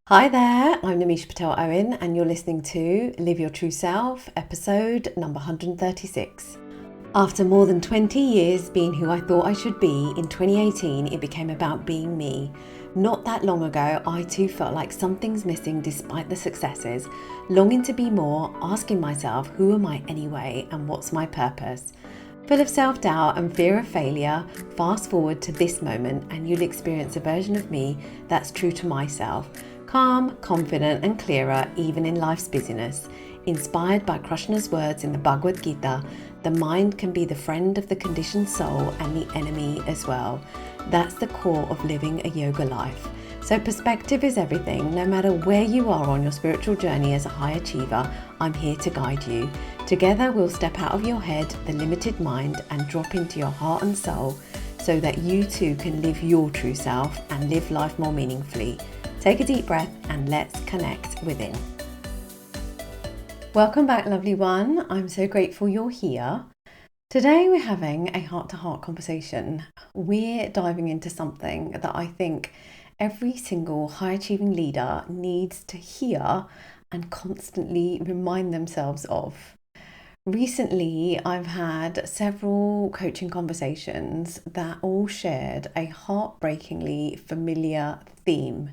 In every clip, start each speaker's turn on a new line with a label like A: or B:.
A: Hi there, I'm Namisha Patel Owen, and you're listening to Live Your True Self, episode number 136. After more than 20 years being who I thought I should be, in 2018 it became about being me. Not that long ago, I too felt like something's missing despite the successes, longing to be more, asking myself, who am I anyway, and what's my purpose? Full of self-doubt and fear of failure, fast forward to this moment and you'll experience a version of me that's true to myself. Calm, confident and clearer even in life's busyness. Inspired by Krishna's words in the Bhagavad Gita, the mind can be the friend of the conditioned soul and the enemy as well. That's the core of living a yoga life. So perspective is everything. No matter where you are on your spiritual journey as a high achiever, I'm here to guide you. Together we'll step out of your head, the limited mind, and drop into your heart and soul so that you too can live your true self and live life more meaningfully. Take a deep breath and let's connect within. Welcome back, lovely one. I'm so grateful you're here. Today we're having a heart-to-heart conversation. We're diving into something that I think every single high-achieving leader needs to hear and constantly remind themselves of. Recently, I've had several coaching conversations that all shared a heartbreakingly familiar theme.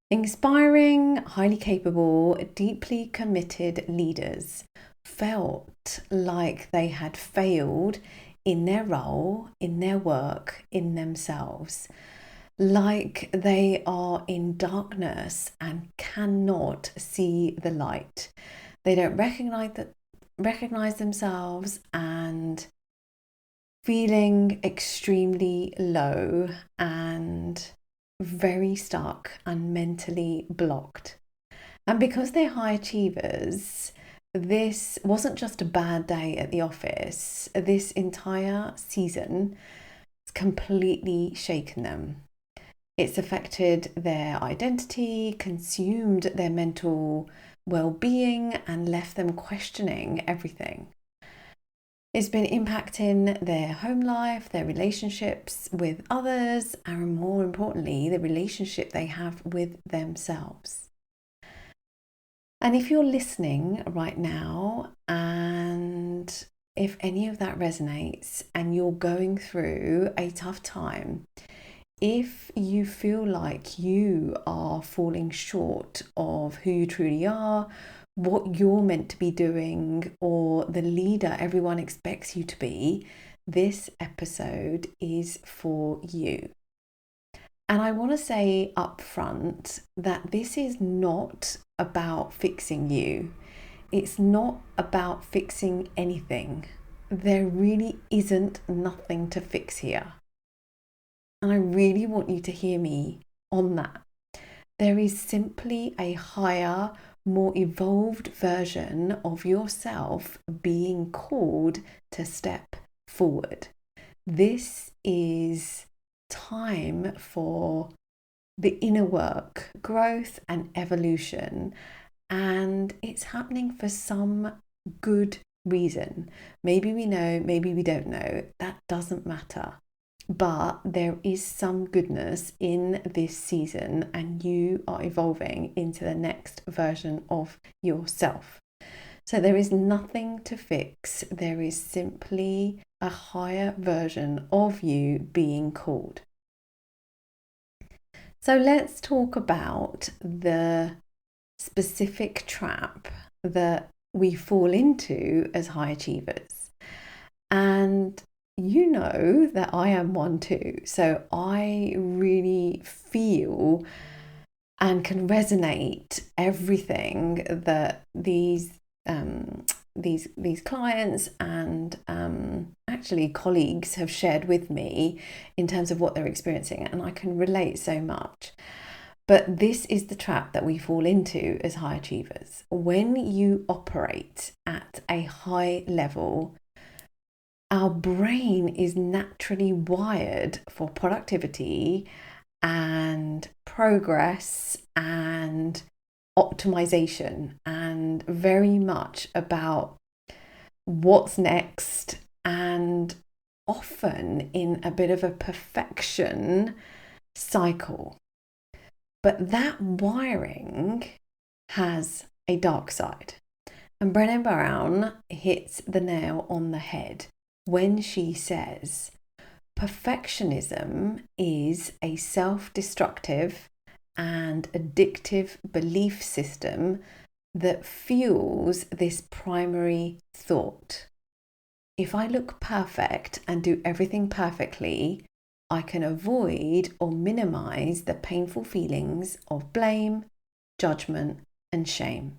A: Inspiring, highly capable, deeply committed leaders felt like they had failed in their role, in their work, in themselves, like they are in darkness and cannot see the light. They don't recognize themselves and feeling extremely low and very stuck and mentally blocked. And because they're high achievers, this wasn't just a bad day at the office. This entire season has completely shaken them. It's affected their identity, consumed their mental well-being, and left them questioning everything. It's been impacting their home life, their relationships with others, and more importantly, the relationship they have with themselves. And if you're listening right now, and if any of that resonates, and you're going through a tough time, if you feel like you are falling short of who you truly are, what you're meant to be doing, or the leader everyone expects you to be, this episode is for you. And I want to say up front that this is not about fixing you. It's not about fixing anything. There really isn't nothing to fix here. And I really want you to hear me on that. There is simply a higher, more evolved version of yourself being called to step forward. This is time for the inner work, growth and evolution. And it's happening for some good reason. Maybe we know, maybe we don't know. That doesn't matter. But there is some goodness in this season, and you are evolving into the next version of yourself. So there is nothing to fix. There is simply a higher version of you being called. So let's talk about the specific trap that we fall into as high achievers. And you know that I am one too. So I really feel and can resonate everything that these clients and actually colleagues have shared with me in terms of what they're experiencing, and I can relate so much. But this is the trap that we fall into as high achievers. When you operate at a high level, our brain is naturally wired for productivity and progress and optimization, and very much about what's next, and often in a bit of a perfection cycle. But that wiring has a dark side. And Brené Brown hits the nail on the head when she says, perfectionism is a self-destructive and addictive belief system that fuels this primary thought. If I look perfect and do everything perfectly, I can avoid or minimize the painful feelings of blame, judgment, and shame.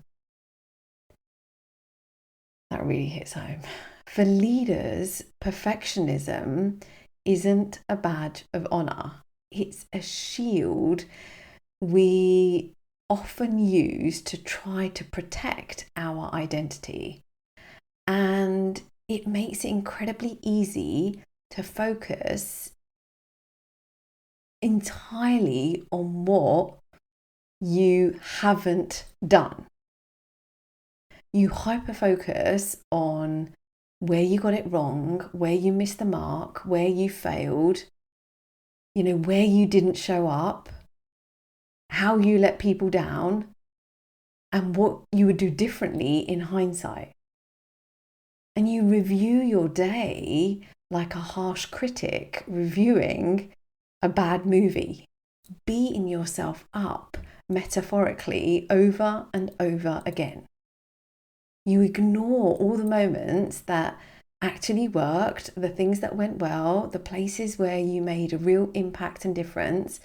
A: That really hits home. For leaders, perfectionism isn't a badge of honor. It's a shield we often use to try to protect our identity. And it makes it incredibly easy to focus entirely on what you haven't done. You hyper-focus on where you got it wrong, where you missed the mark, where you failed, where you didn't show up, how you let people down, and what you would do differently in hindsight. And you review your day like a harsh critic reviewing a bad movie, beating yourself up metaphorically over and over again. You ignore all the moments that actually worked, the things that went well, the places where you made a real impact and difference,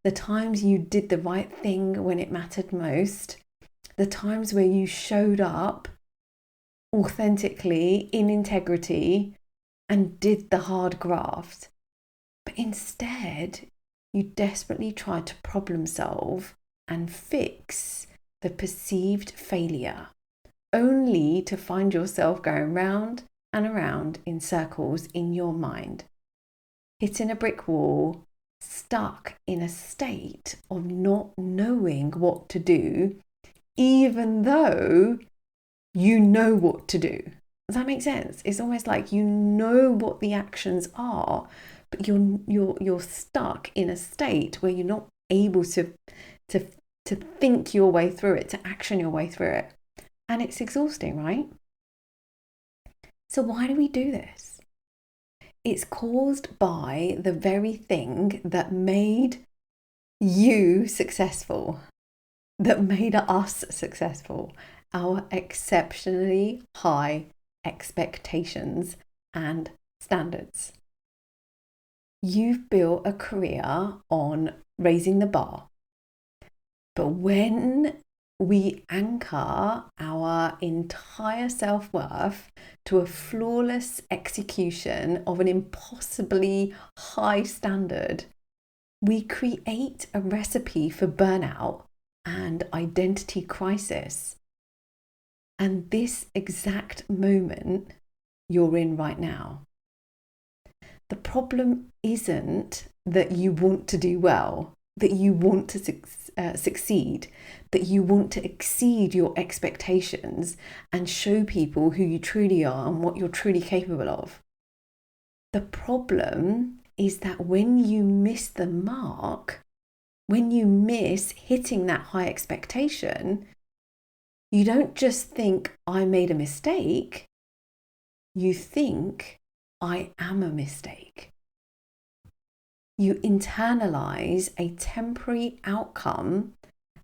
A: the times you did the right thing when it mattered most, the times where you showed up authentically, in integrity, and did the hard graft. But instead, you desperately try to problem solve and fix the perceived failure, only to find yourself going round and around in circles in your mind, hitting a brick wall, stuck in a state of not knowing what to do, even though you know what to do. Does that make sense? It's almost like you know what the actions are, but you're stuck in a state where you're not able to think your way through it, to action your way through it. And it's exhausting, right? So why do we do this? It's caused by the very thing that made you successful, that made us successful, our exceptionally high expectations and standards. You've built a career on raising the bar. But when we anchor our entire self-worth to a flawless execution of an impossibly high standard, we create a recipe for burnout and identity crisis. And this exact moment you're in right now. The problem isn't that you want to do well, that you want to succeed, that you want to exceed your expectations and show people who you truly are and what you're truly capable of. The problem is that when you miss the mark, when you miss hitting that high expectation, you don't just think, I made a mistake. You think, I am a mistake. You internalize a temporary outcome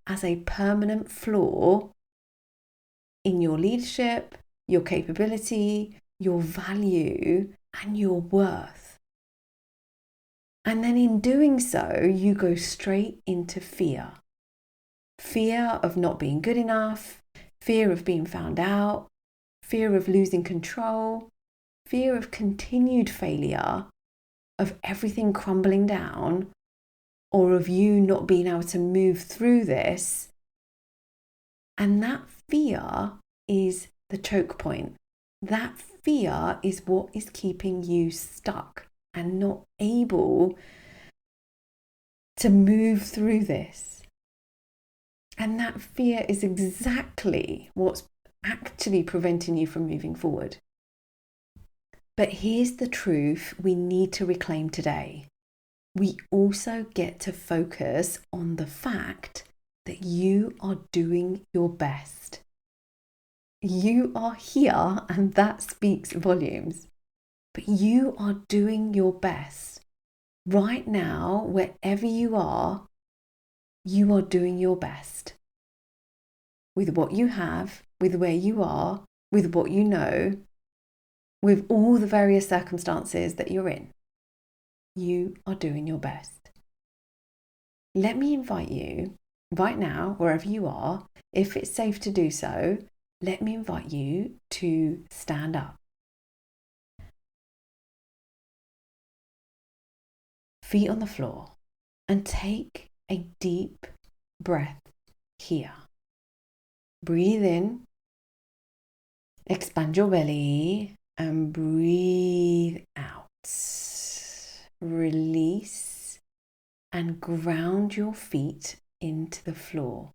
A: as a permanent flaw in your leadership, your capability, your value, and your worth. And then in doing so, you go straight into fear. Fear of not being good enough, fear of being found out, fear of losing control, fear of continued failure, of everything crumbling down, or of you not being able to move through this. And that fear is the choke point. That fear is what is keeping you stuck and not able to move through this. And that fear is exactly what's actually preventing you from moving forward. But here's the truth we need to reclaim today. we also get to focus on the fact that you are doing your best. You are here, and that speaks volumes. But you are doing your best. Right now, wherever you are doing your best. With what you have, with where you are, with what you know, with all the various circumstances that you're in. You are doing your best. Let me invite you right now, wherever you are, if it's safe to do so, let me invite you to stand up. Feet on the floor, and take a deep breath here. Breathe in, expand your belly, and breathe out. Release and ground your feet into the floor.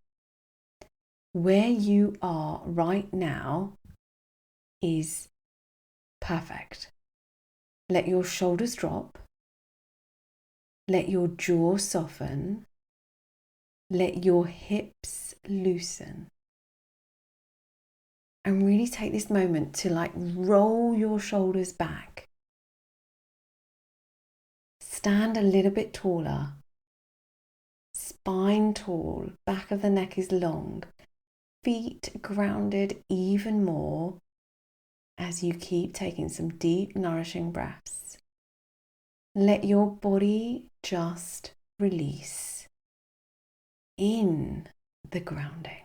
A: Where you are right now is perfect. Let your shoulders drop. Let your jaw soften. Let your hips loosen. And really take this moment to roll your shoulders back. Stand a little bit taller. Spine tall, back of the neck is long. Feet grounded even more as you keep taking some deep, nourishing breaths. Let your body just release in the grounding.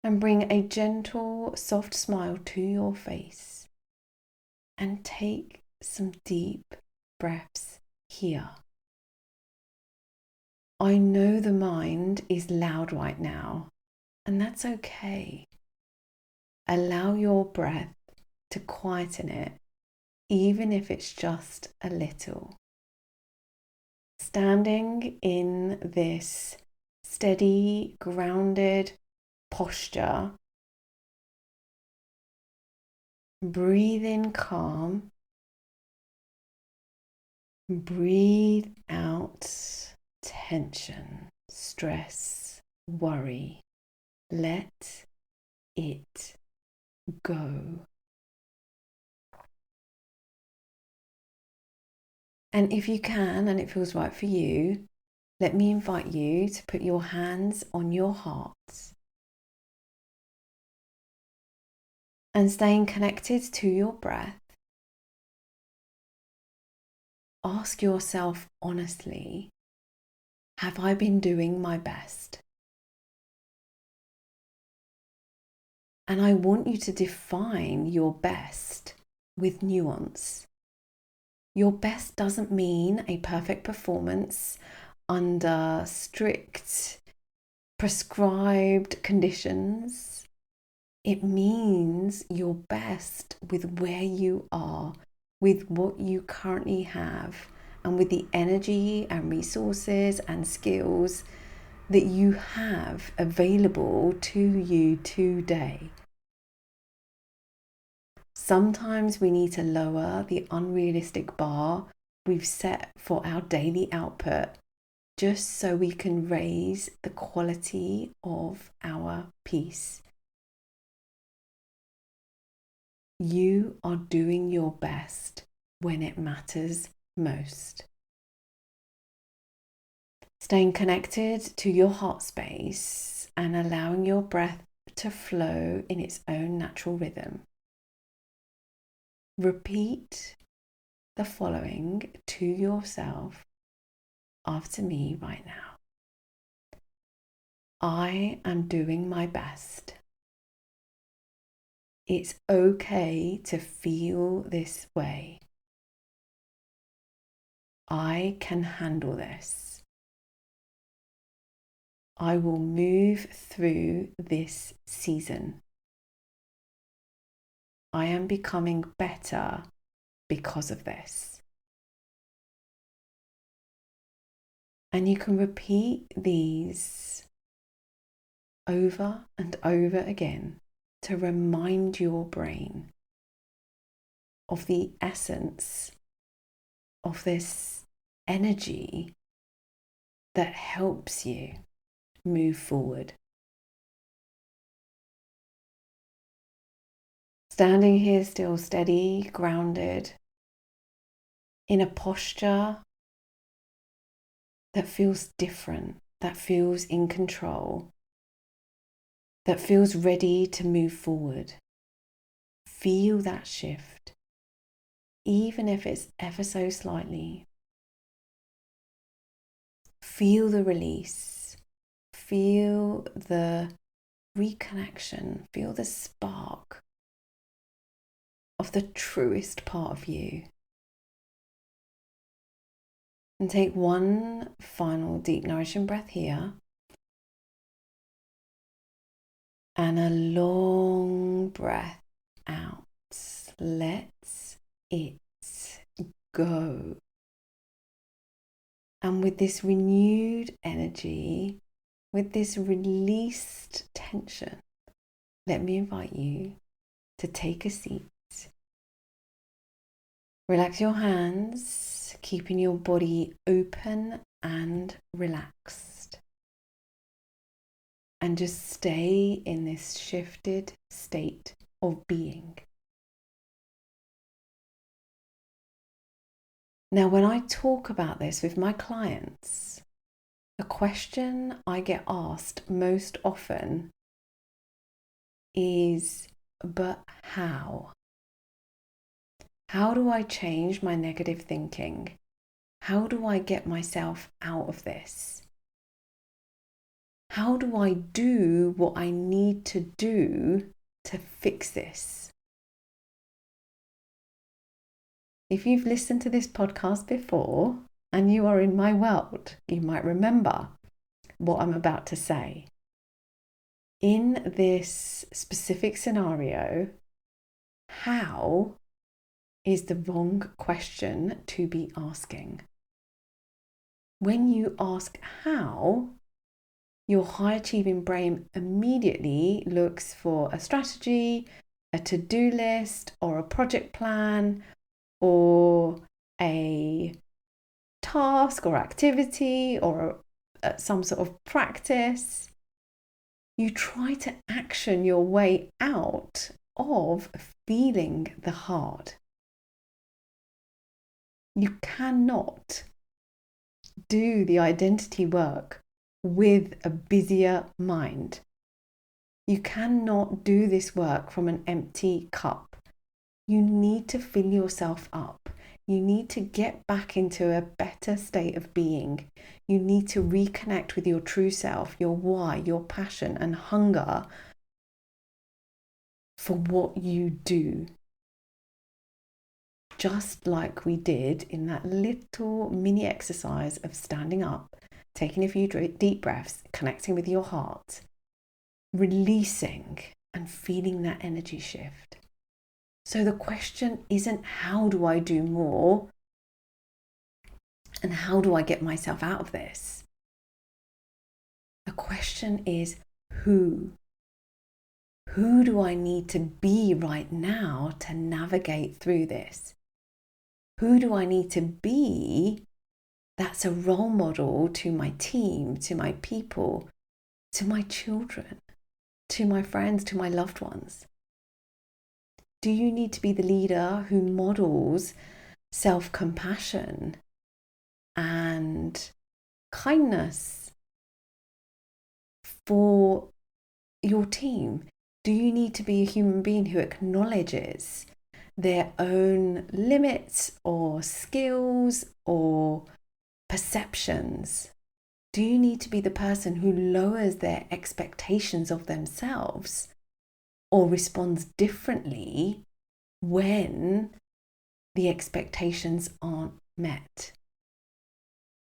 A: And bring a gentle, soft smile to your face. And take some deep breaths here. I know the mind is loud right now, and that's okay. Allow your breath to quieten it, even if it's just a little. Standing in this steady, grounded posture, breathe in calm, breathe out tension, stress, worry. Let it go. And if you can, and it feels right for you, let me invite you to put your hands on your heart. And staying connected to your breath, ask yourself honestly, have I been doing my best? And I want you to define your best with nuance. Your best doesn't mean a perfect performance under strict, prescribed conditions. It means your best with where you are, with what you currently have, and with the energy and resources and skills that you have available to you today. Sometimes we need to lower the unrealistic bar we've set for our daily output just so we can raise the quality of our peace. You are doing your best when it matters most. Staying connected to your heart space and allowing your breath to flow in its own natural rhythm. Repeat the following to yourself after me right now. I am doing my best. It's okay to feel this way. I can handle this. I will move through this season. I am becoming better because of this. And you can repeat these over and over again to remind your brain of the essence of this energy that helps you move forward. Standing here still steady, grounded, in a posture that feels different, that feels in control, that feels ready to move forward. Feel that shift, even if it's ever so slightly. Feel the release, feel the reconnection, feel the spark of the truest part of you. And take one final deep, nourishing breath here. And a long breath out. Let it go. And with this renewed energy, with this released tension, let me invite you to take a seat. Relax your hands, keeping your body open and relaxed. And just stay in this shifted state of being. Now, when I talk about this with my clients, the question I get asked most often is, but how? How do I change my negative thinking? How do I get myself out of this? How do I do what I need to do to fix this? If you've listened to this podcast before and you are in my world, you might remember what I'm about to say. In this specific scenario, how is the wrong question to be asking. When you ask how, your high achieving brain immediately looks for a strategy, a to-do list, or a project plan, or a task or activity, or some sort of practice. You try to action your way out of feeling the hard. You cannot do the identity work with a busier mind. You cannot do this work from an empty cup. You need to fill yourself up. You need to get back into a better state of being. You need to reconnect with your true self, your why, your passion and hunger for what you do. Just like we did in that little mini exercise of standing up, taking a few deep breaths, connecting with your heart, releasing and feeling that energy shift. So the question isn't how do I do more and how do I get myself out of this? The question is who? Who do I need to be right now to navigate through this? Who do I need to be that's a role model to my team, to my people, to my children, to my friends, to my loved ones? Do you need to be the leader who models self-compassion and kindness for your team? Do you need to be a human being who acknowledges their own limits or skills or perceptions? Do you need to be the person who lowers their expectations of themselves or responds differently when the expectations aren't met?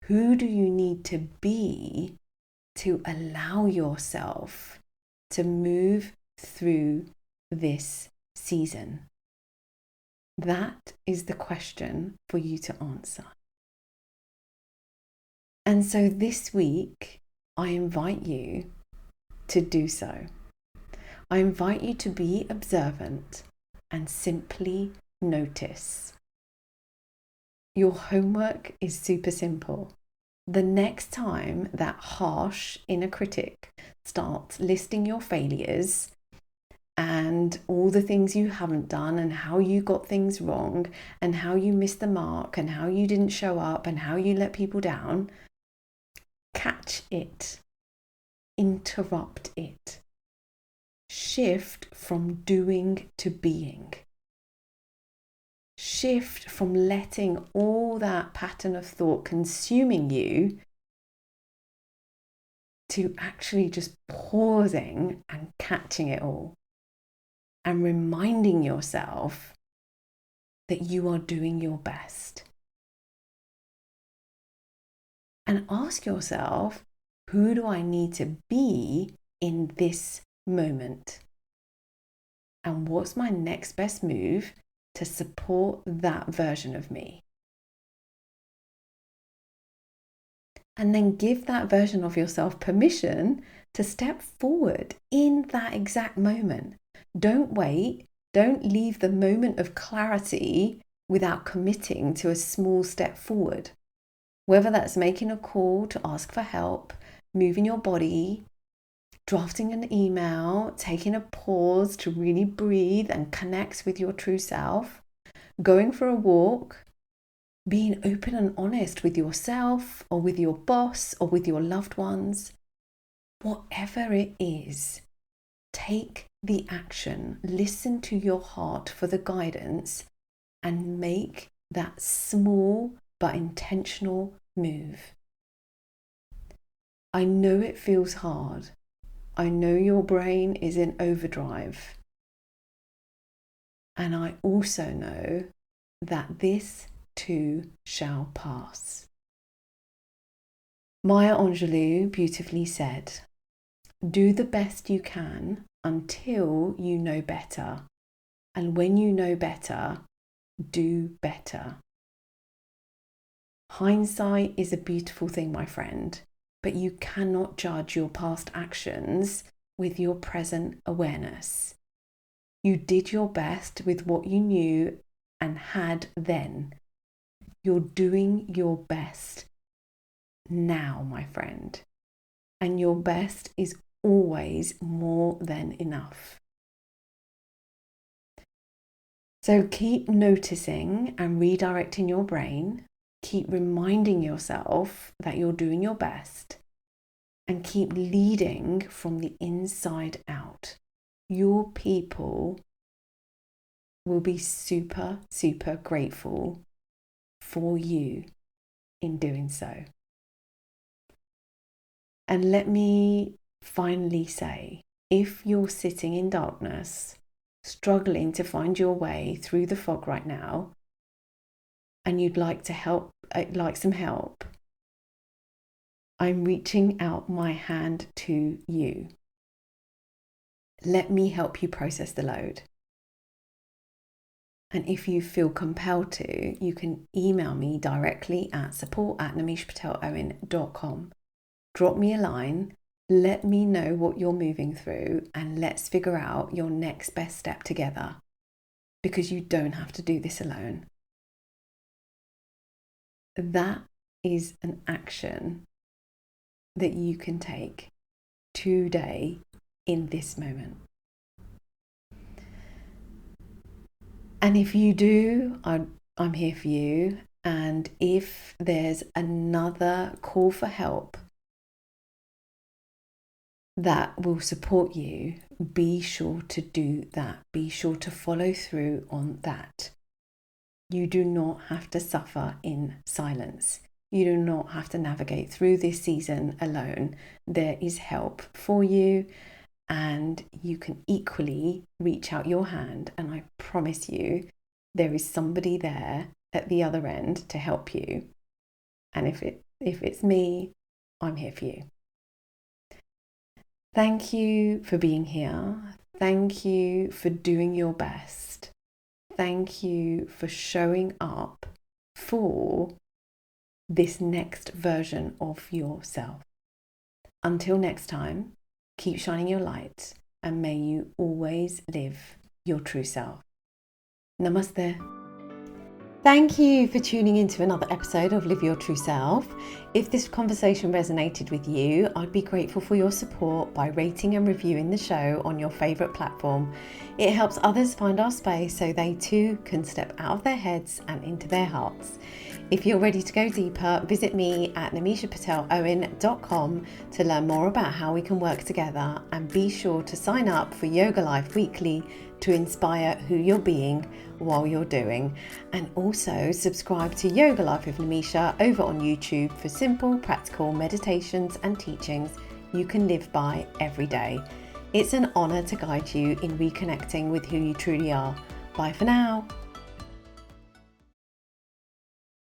A: Who do you need to be to allow yourself to move through this season? That is the question for you to answer. And so this week, I invite you to do so. I invite you to be observant and simply notice. Your homework is super simple. The next time that harsh inner critic starts listing your failures and all the things you haven't done and how you got things wrong and how you missed the mark and how you didn't show up and how you let people down, catch it, interrupt it, shift from doing to being. Shift from letting all that pattern of thought consuming you to actually just pausing and catching it all and reminding yourself that you are doing your best. And ask yourself, who do I need to be in this moment? And what's my next best move to support that version of me? And then give that version of yourself permission to step forward in that exact moment. Don't wait. Don't leave the moment of clarity without committing to a small step forward. Whether that's making a call to ask for help, moving your body, drafting an email, taking a pause to really breathe and connect with your true self, going for a walk, being open and honest with yourself or with your boss or with your loved ones, whatever it is, take the action, listen to your heart for the guidance, and make that small but intentional move. I know it feels hard. I know your brain is in overdrive. And I also know that this too shall pass. Maya Angelou beautifully said, "Do the best you can until you know better. And when you know better, do better." Hindsight is a beautiful thing, my friend, but you cannot judge your past actions with your present awareness. You did your best with what you knew and had then. You're doing your best now, my friend. And your best is always more than enough. So keep noticing and redirecting your brain. Keep reminding yourself that you're doing your best. And keep leading from the inside out. Your people will be super, super grateful for you in doing so. And let me finally say, if you're sitting in darkness, struggling to find your way through the fog right now, and you'd like some help, I'm reaching out my hand to you. Let me help you process the load. And if you feel compelled to, you can email me directly at support@namishpatelowen.com. Drop me a line, let me know what you're moving through, and let's figure out your next best step together. Because you don't have to do this alone. That is an action that you can take today in this moment. And if you do, I'm here for you. And if there's another call for help that will support you, be sure to do that. Be sure to follow through on that. You do not have to suffer in silence. You do not have to navigate through this season alone. There is help for you. And you can equally reach out your hand, and I promise you there is somebody there at the other end to help you. And if it's me, I'm here for you. Thank you for being here. Thank you for doing your best. Thank you for showing up for this next version of yourself. Until next time, keep shining your light, and may you always live your true self. Namaste. Thank you for tuning into another episode of Live Your True Self. If this conversation resonated with you, I'd be grateful for your support by rating and reviewing the show on your favourite platform. It helps others find our space so they too can step out of their heads and into their hearts. If you're ready to go deeper, visit me at namishapatelowen.com to learn more about how we can work together, and be sure to sign up for Yoga Life Weekly to inspire who you're being while you're doing. And also subscribe to Yoga Life with Namisha over on YouTube for simple, practical meditations and teachings you can live by every day. It's an honour to guide you in reconnecting with who you truly are. Bye for now.